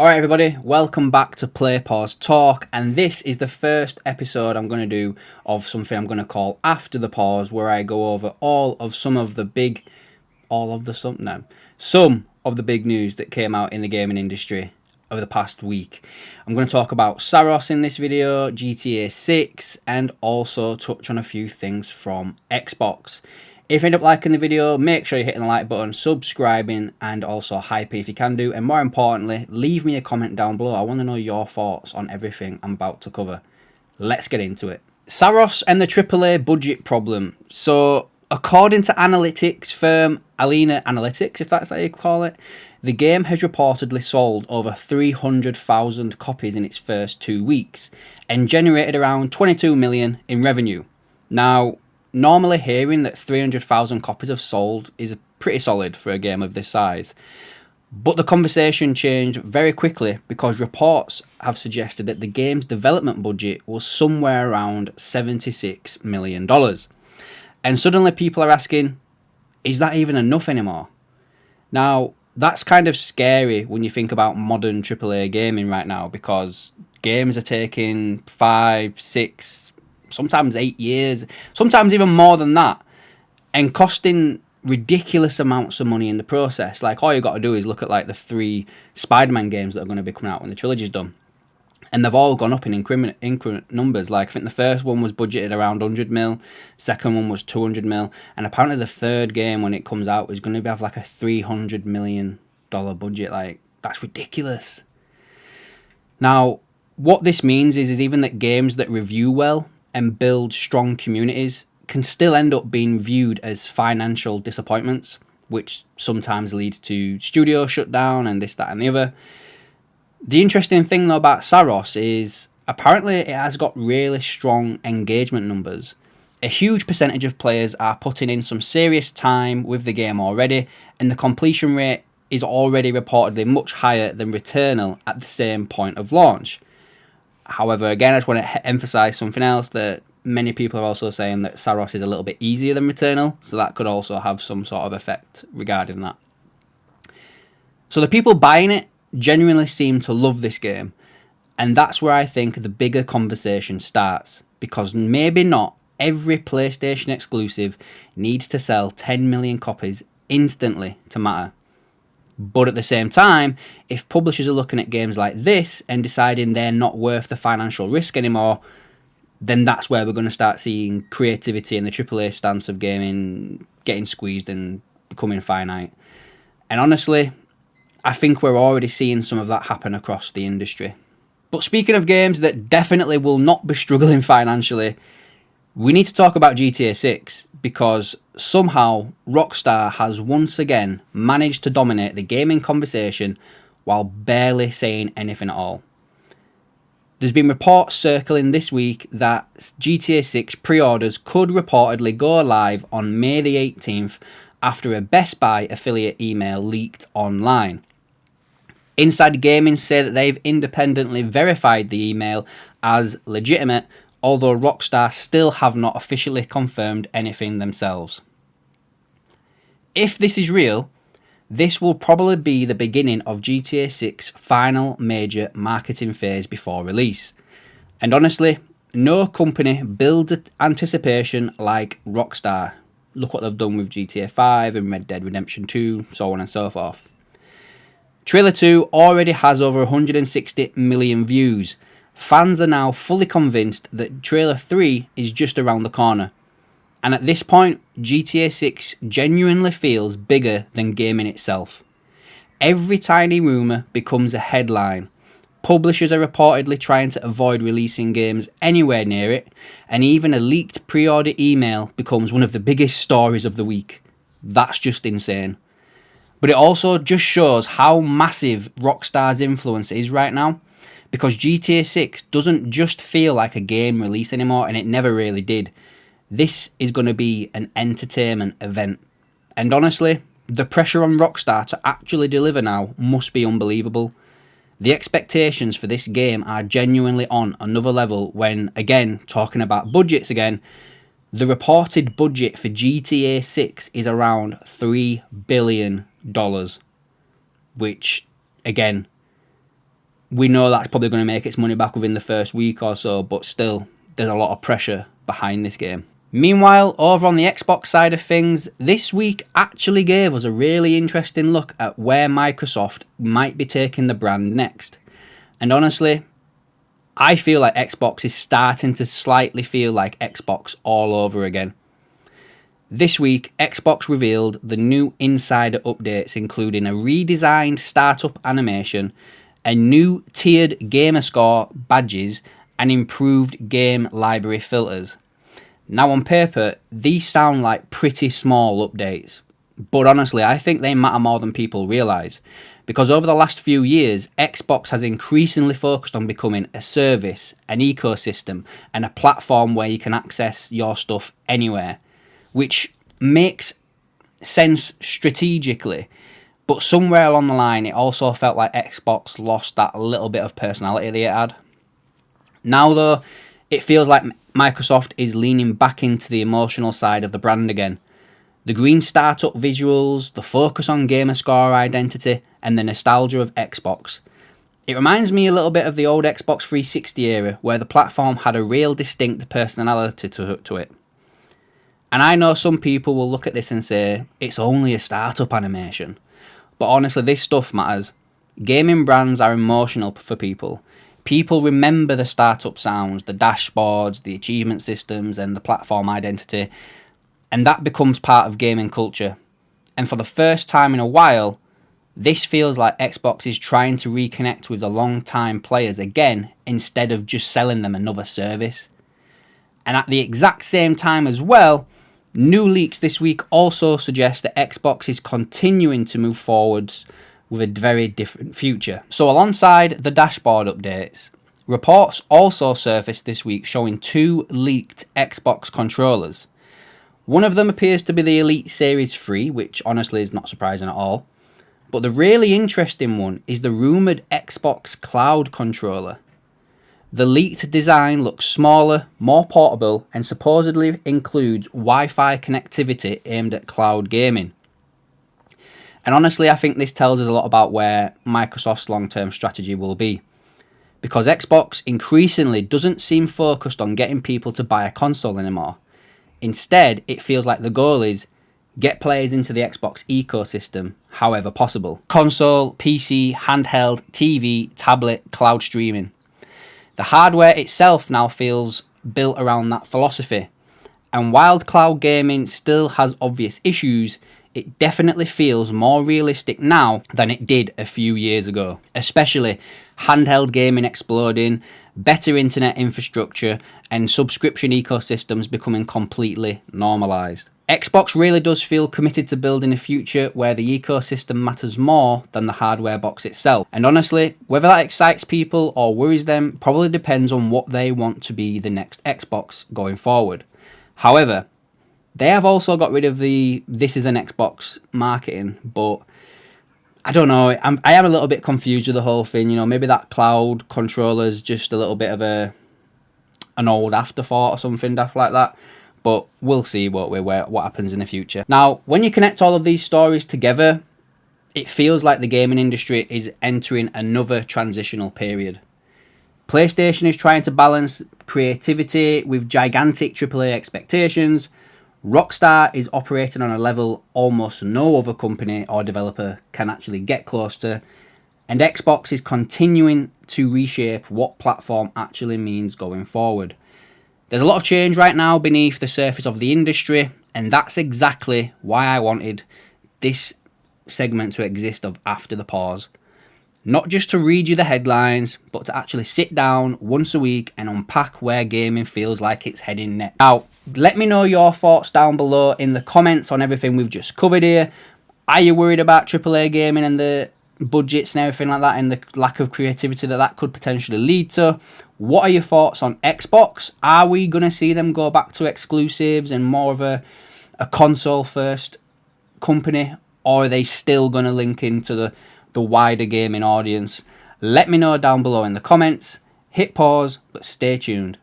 Alright everybody, welcome back to Play Pause Talk, and this is the first episode I'm going to do of something I'm going to call After the Pause, where I go over some of the big news that came out in the gaming industry over the past week. I'm going to talk about Saros in this video, GTA 6, and also touch on a few things from Xbox. If you end up liking the video, make sure you're hitting the like button, subscribing, and also hyping if you can do. And more importantly, leave me a comment down below. I want to know your thoughts on everything I'm about to cover. Let's get into it. Saros and the AAA budget problem. So, according to analytics firm Alina Analytics, if that's how you call it, the game has reportedly sold over 300,000 copies in its first 2 weeks and generated around 22 million in revenue. Now, normally hearing that 300,000 copies have sold is pretty solid for a game of this size. But the conversation changed very quickly because reports have suggested that the game's development budget was somewhere around $76 million. And suddenly people are asking, is that even enough anymore? Now, that's kind of scary when you think about modern AAA gaming right now, because games are taking 5, 6, sometimes 8 years, sometimes even more than that, and costing ridiculous amounts of money in the process. Like, all you got to do is look at like the 3 Spider-Man games that are going to be coming out when the trilogy's done, and they've all gone up in increment numbers. Like, I think the first one was budgeted around 100 mil, second one was 200 mil, and apparently the third game, when it comes out, is going to have like a $300 million budget. Like, that's ridiculous. Now, what this means is even that games that review well and build strong communities can still end up being viewed as financial disappointments, which sometimes leads to studio shutdown and this, that, and the other. The interesting thing though about Saros is apparently it has got really strong engagement numbers. A huge percentage of players are putting in some serious time with the game already, and the completion rate is already reportedly much higher than Returnal at the same point of launch. However, again, I just want to emphasize something else, that many people are also saying that Saros is a little bit easier than Returnal, so that could also have some sort of effect regarding that. So the people buying it genuinely seem to love this game, and that's where I think the bigger conversation starts, because maybe not every PlayStation exclusive needs to sell 10 million copies instantly to matter. But at the same time, if publishers are looking at games like this and deciding they're not worth the financial risk anymore, then that's where we're going to start seeing creativity and the AAA stance of gaming getting squeezed and becoming finite. And honestly, I think we're already seeing some of that happen across the industry. But speaking of games that definitely will not be struggling financially, we need to talk about GTA 6, because somehow Rockstar has once again managed to dominate the gaming conversation while barely saying anything at all. There's been reports circling this week that GTA 6 pre-orders could reportedly go live on May the 18th after a Best Buy affiliate email leaked online. Inside Gaming say that they've independently verified the email as legitimate, although Rockstar still have not officially confirmed anything themselves. If this is real, this will probably be the beginning of GTA 6's final major marketing phase before release. And honestly, no company builds anticipation like Rockstar. Look what they've done with GTA 5 and Red Dead Redemption 2, so on and so forth. Trailer 2 already has over 160 million views. Fans are now fully convinced that Trailer 3 is just around the corner. And at this point, GTA 6 genuinely feels bigger than gaming itself. Every tiny rumour becomes a headline. Publishers are reportedly trying to avoid releasing games anywhere near it, and even a leaked pre-order email becomes one of the biggest stories of the week. That's just insane. But it also just shows how massive Rockstar's influence is right now, because GTA 6 doesn't just feel like a game release anymore, and it never really did. This is going to be an entertainment event. And honestly, the pressure on Rockstar to actually deliver now must be unbelievable. The expectations for this game are genuinely on another level when, again, talking about budgets again, the reported budget for GTA 6 is around $3 billion, which, again, We know that's probably going to make its money back within the first week or so, but still, there's a lot of pressure behind this game. Meanwhile, over on the Xbox side of things, this week actually gave us a really interesting look at where Microsoft might be taking the brand next. And honestly, I feel like Xbox is starting to slightly feel like Xbox all over again. This week, Xbox revealed the new insider updates, including a redesigned startup animation, a new tiered gamer score badges, and improved game library filters. Now on paper, these sound like pretty small updates, but honestly I think they matter more than people realise, because over the last few years, Xbox has increasingly focused on becoming a service, an ecosystem, and a platform where you can access your stuff anywhere, which makes sense strategically, but somewhere along the line it also felt like Xbox lost that little bit of personality they had. Now though, it feels like Microsoft is leaning back into the emotional side of the brand again. The green startup visuals, the focus on gamer score identity, and the nostalgia of Xbox. It reminds me a little bit of the old Xbox 360 era, where the platform had a real distinct personality to it. And I know some people will look at this and say, it's only a startup animation. But honestly, this stuff matters. Gaming brands are emotional for people. People remember the startup sounds, the dashboards, the achievement systems, and the platform identity. And that becomes part of gaming culture. And for the first time in a while, this feels like Xbox is trying to reconnect with the long-time players again, instead of just selling them another service. And at the exact same time as well, new leaks this week also suggest that Xbox is continuing to move forwards with a very different future. So alongside the dashboard updates, reports also surfaced this week showing two leaked Xbox controllers. One of them appears to be the Elite Series 3, which honestly is not surprising at all. But the really interesting one is the rumoured Xbox Cloud controller. The leaked design looks smaller, more portable, and supposedly includes Wi-Fi connectivity aimed at cloud gaming. And honestly, I think this tells us a lot about where Microsoft's long-term strategy will be. Because Xbox increasingly doesn't seem focused on getting people to buy a console anymore. Instead, it feels like the goal is get players into the Xbox ecosystem however possible. Console, PC, handheld, TV, tablet, cloud streaming. The hardware itself now feels built around that philosophy. And while cloud gaming still has obvious issues, it definitely feels more realistic now than it did a few years ago. Especially handheld gaming exploding, better internet infrastructure, and subscription ecosystems becoming completely normalised. Xbox really does feel committed to building a future where the ecosystem matters more than the hardware box itself. And honestly, whether that excites people or worries them probably depends on what they want to be the next Xbox going forward. However, they have also got rid of the "this is an Xbox" marketing, but I don't know. I am a little bit confused with the whole thing. You know, maybe that cloud controller's just a little bit of an old afterthought or something daft like that. But we'll see what happens in the future. Now, when you connect all of these stories together, it feels like the gaming industry is entering another transitional period. PlayStation is trying to balance creativity with gigantic AAA expectations. Rockstar is operating on a level almost no other company or developer can actually get close to. And Xbox is continuing to reshape what platform actually means going forward. There's a lot of change right now beneath the surface of the industry, and that's exactly why I wanted this segment to exist of After the Pause. Not just to read you the headlines, but to actually sit down once a week and unpack where gaming feels like it's heading next. Now, let me know your thoughts down below in the comments on everything we've just covered here. Are you worried about AAA gaming and the budgets and everything like that, and the lack of creativity that could potentially lead to? What are your thoughts on Xbox? Are we going to see them go back to exclusives and more of a console first company, or are they still going to link into the wider gaming audience? Let me know down below in the comments. Hit pause, but stay tuned.